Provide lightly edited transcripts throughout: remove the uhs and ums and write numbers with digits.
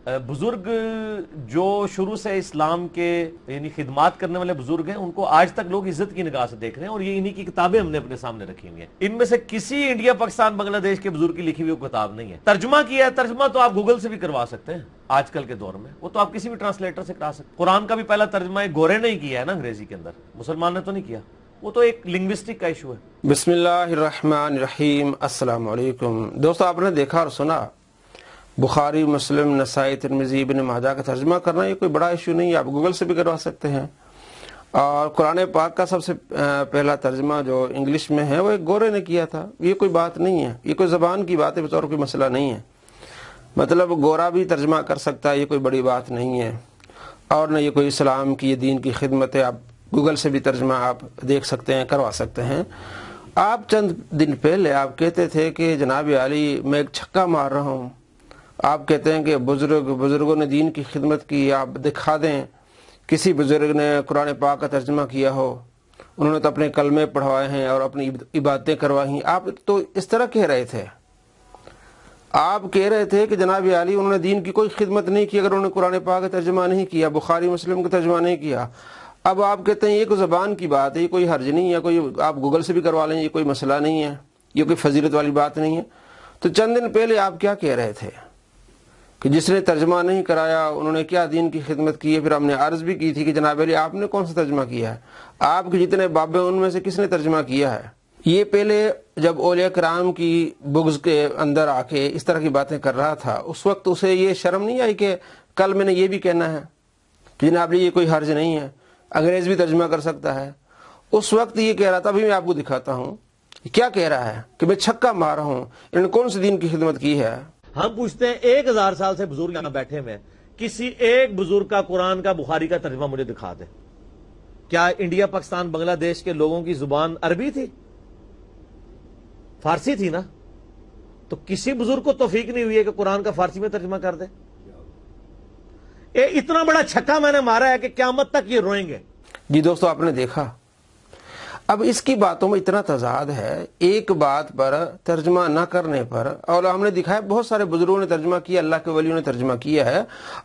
بزرگ جو شروع سے اسلام کے یعنی خدمات کرنے والے بزرگ ہیں ان کو آج تک لوگ عزت کی نگاہ سے دیکھ رہے ہیں، اور یہ انہی کی کتابیں ہم نے اپنے سامنے رکھی ہوئی ہیں۔ ان میں سے کسی انڈیا پاکستان بنگلہ دیش کے بزرگ کی لکھی ہوئی کتاب نہیں ہے۔ ترجمہ کیا ہے، ترجمہ تو آپ گوگل سے بھی کروا سکتے ہیں آج کل کے دور میں، وہ تو آپ کسی بھی ٹرانسلیٹر سے کرا سکتے ہیں۔ قرآن کا بھی پہلا ترجمہ ایک گورے نے ہی کیا ہے نا انگریزی کے اندر، مسلمان نے تو نہیں کیا، وہ تو ایک لنگوسٹک کا ایشو ہے۔ بسم اللہ الرحمن الرحیم۔ السلام علیکم دوستو، آپ نے دیکھا اور سنا بخاری، مسلم، نسائی، ترمذی، ابن ماجہ کا ترجمہ کرنا یہ کوئی بڑا ایشو نہیں ہے، آپ گوگل سے بھی کروا سکتے ہیں۔ اور قرآن پاک کا سب سے پہلا ترجمہ جو انگلش میں ہے وہ ایک گورے نے کیا تھا، یہ کوئی بات نہیں ہے، یہ کوئی زبان کی بات ہے، بطور کوئی مسئلہ نہیں ہے۔ مطلب گورا بھی ترجمہ کر سکتا ہے، یہ کوئی بڑی بات نہیں ہے، اور نہ یہ کوئی اسلام کی، یہ دین کی خدمت ہے۔ آپ گوگل سے بھی ترجمہ آپ دیکھ سکتے ہیں، کروا سکتے ہیں۔ آپ چند دن پہلے آپ کہتے تھے کہ جناب علی میں ایک چھکا مار رہا ہوں، آپ کہتے ہیں کہ بزرگوں نے دین کی خدمت کی، آپ دکھا دیں کسی بزرگ نے قرآن پاک کا ترجمہ کیا ہو، انہوں نے تو اپنے کلمے پڑھوائے ہیں اور اپنی عبادتیں کروائی ہیں۔ آپ تو اس طرح کہہ رہے تھے، آپ کہہ رہے تھے کہ جناب علی انہوں نے دین کی کوئی خدمت نہیں کی اگر انہوں نے قرآن پاک کا ترجمہ نہیں کیا، بخاری مسلم کا ترجمہ نہیں کیا۔ اب آپ کہتے ہیں یہ کوئی زبان کی بات ہے، یہ کوئی حرج نہیں ہے، کوئی آپ گوگل سے بھی کروا لیں، یہ کوئی مسئلہ نہیں ہے، یہ کوئی فضیلت والی بات نہیں ہے۔ تو چند دن پہلے آپ کیا کہہ رہے تھے کہ جس نے ترجمہ نہیں کرایا انہوں نے کیا دین کی خدمت کی ہے؟ پھر ہم نے عرض بھی کی تھی کہ جناب علی آپ نے کون سا ترجمہ کیا ہے؟ آپ کے جتنے باب ہیں ان میں سے کس نے ترجمہ کیا ہے؟ یہ پہلے جب اولیاء کرام کی بغض کے اندر آ کے اس طرح کی باتیں کر رہا تھا، اس وقت اسے یہ شرم نہیں آئی کہ کل میں نے یہ بھی کہنا ہے کہ جناب علی یہ کوئی حرج نہیں ہے، انگریز بھی ترجمہ کر سکتا ہے؟ اس وقت یہ کہہ رہا تھا، ابھی میں آپ کو دکھاتا ہوں کیا کہہ رہا ہے کہ میں چھکا مار رہا ہوں، انہوں نے کون سی دین کی خدمت کی ہے۔ ہم پوچھتے ہیں 1000 سال سے بزرگ یہاں بیٹھے ہوئے ہیں، کسی ایک بزرگ کا قرآن کا، بخاری کا ترجمہ مجھے دکھا دیں۔ کیا انڈیا پاکستان بنگلہ دیش کے لوگوں کی زبان عربی تھی؟ فارسی تھی نا؟ تو کسی بزرگ کو توفیق نہیں ہوئی ہے کہ قرآن کا فارسی میں ترجمہ کر دے؟ اتنا بڑا چھکا میں نے مارا ہے کہ قیامت تک یہ روئیں گے۔ جی دوستو، آپ نے دیکھا اب اس کی باتوں میں اتنا تضاد ہے، ایک بات پر ترجمہ نہ کرنے پر، اور ہم نے دکھایا بہت سارے بزرگوں نے ترجمہ کیا، اللہ کے ولیوں نے ترجمہ کیا ہے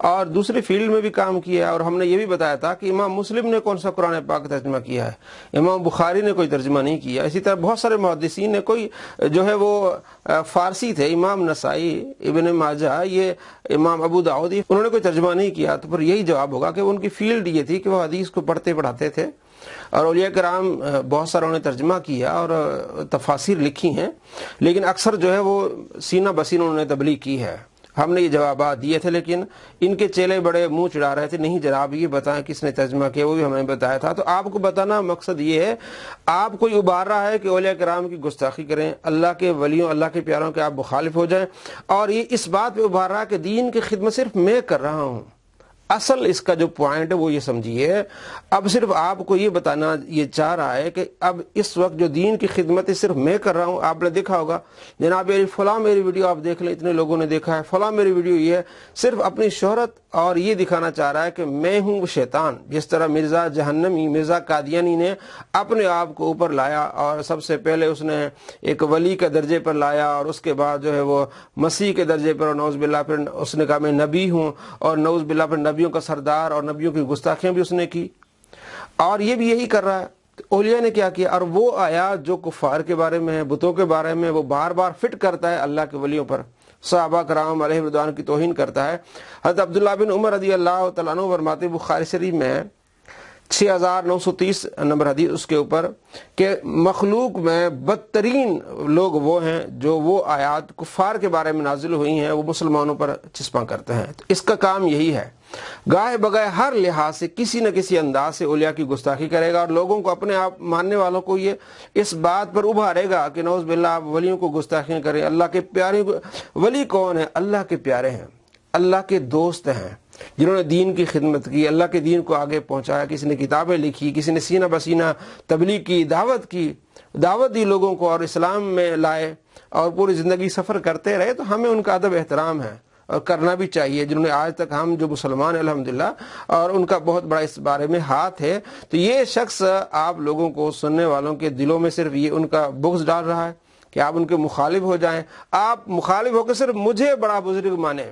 اور دوسری فیلڈ میں بھی کام کیا ہے، اور ہم نے یہ بھی بتایا تھا کہ امام مسلم نے کون سا قرآن پاک کا ترجمہ کیا ہے، امام بخاری نے کوئی ترجمہ نہیں کیا۔ اسی طرح بہت سارے محدثین نے، کوئی جو ہے وہ فارسی تھے، امام نسائی، ابن ماجہ، یہ امام ابو داؤد، انہوں نے کوئی ترجمہ نہیں کیا۔ تو پھر یہی جواب ہوگا کہ ان کی فیلڈ یہ تھی کہ وہ حدیث کو پڑھتے پڑھاتے تھے، اور اولیاء کرام بہت ساروں نے ترجمہ کیا اور تفاسیر لکھی ہیں، لیکن اکثر جو ہے وہ سینہ بسینہ انہوں نے تبلیغ کی ہے۔ ہم نے یہ جوابات دیے تھے، لیکن ان کے چیلے بڑے منہ چڑھا رہے تھے، نہیں جناب یہ بتائیں کس نے ترجمہ کیا، وہ بھی ہم نے بتایا تھا۔ تو آپ کو بتانا مقصد یہ ہے، آپ کوئی ابھار رہا ہے کہ اولیاء کرام کی گستاخی کریں، اللہ کے ولیوں، اللہ کے پیاروں کے آپ مخالف ہو جائیں، اور یہ اس بات پہ ابھار رہا ہے کہ دین کی خدمت صرف میں کر رہا ہوں۔ اصل اس کا جو پوائنٹ ہے وہ یہ سمجھیے، اب صرف آپ کو یہ بتانا یہ چاہ رہا ہے کہ اب اس وقت جو دین کی خدمت ہے صرف میں کر رہا ہوں۔ آپ نے دیکھا ہوگا جناب فلاں میری ویڈیو آپ دیکھ لیں، اتنے لوگوں نے دیکھا ہے، فلاں میری ویڈیو یہ ہے، صرف اپنی شہرت اور یہ دکھانا چاہ رہا ہے کہ میں ہوں وہ شیطان، جس طرح مرزا جہنمی، مرزا قادیانی نے اپنے آپ کو اوپر لایا، اور سب سے پہلے اس نے ایک ولی کے درجے پر لایا، اور اس کے بعد جو ہے وہ مسیح کے درجے پر، اور نعوذ باللہ پھر اس نے کہا میں نبی ہوں، اور نعوذ باللہ پھر نبیوں کا سردار، اور نبیوں کی گستاخیاں بھی اس نے کی، اور یہ بھی یہی کر رہا ہے۔ اولیاء نے کیا کیا، اور وہ آیات جو کفار کے بارے میں ہے، بتوں کے بارے میں، وہ بار بار فٹ کرتا ہے اللہ کے ولیوں پر، صحابہ کرام علیہ رضوان کی توہین کرتا ہے۔ حضرت عبداللہ بن عمر رضی اللہ تعالیٰ عنہ فرماتے، بخاری شریف میں 6930 نمبر حدیث اس کے اوپر، کہ مخلوق میں بدترین لوگ وہ ہیں جو وہ آیات کفار کے بارے میں نازل ہوئی ہیں وہ مسلمانوں پر چسپاں کرتے ہیں۔ تو اس کا کام یہی ہے، گاہے بگائے ہر لحاظ سے کسی نہ کسی انداز سے اولیاء کی گستاخی کرے گا، اور لوگوں کو، اپنے آپ ماننے والوں کو یہ اس بات پر ابھارے گا کہ نعوذ باللہ آپ ولیوں کو گستاخیاں کریں۔ اللہ کے پیارے ولی کون ہیں؟ اللہ کے پیارے ہیں، اللہ کے دوست ہیں، جنہوں نے دین کی خدمت کی، اللہ کے دین کو آگے پہنچایا، کسی نے کتابیں لکھی، کسی نے سینہ بسینہ تبلیغ کی، دعوت دی لوگوں کو، اور اسلام میں لائے، اور پوری زندگی سفر کرتے رہے۔ تو ہمیں ان کا ادب احترام ہے اور کرنا بھی چاہیے، جنہوں نے آج تک، ہم جو مسلمان ہیں الحمدللہ، اور ان کا بہت بڑا اس بارے میں ہاتھ ہے۔ تو یہ شخص آپ لوگوں کو، سننے والوں کے دلوں میں صرف یہ ان کا بغض ڈال رہا ہے کہ آپ ان کے مخالف ہو جائیں، آپ مخالف ہو کے صرف مجھے بڑا بزرگ مانیں،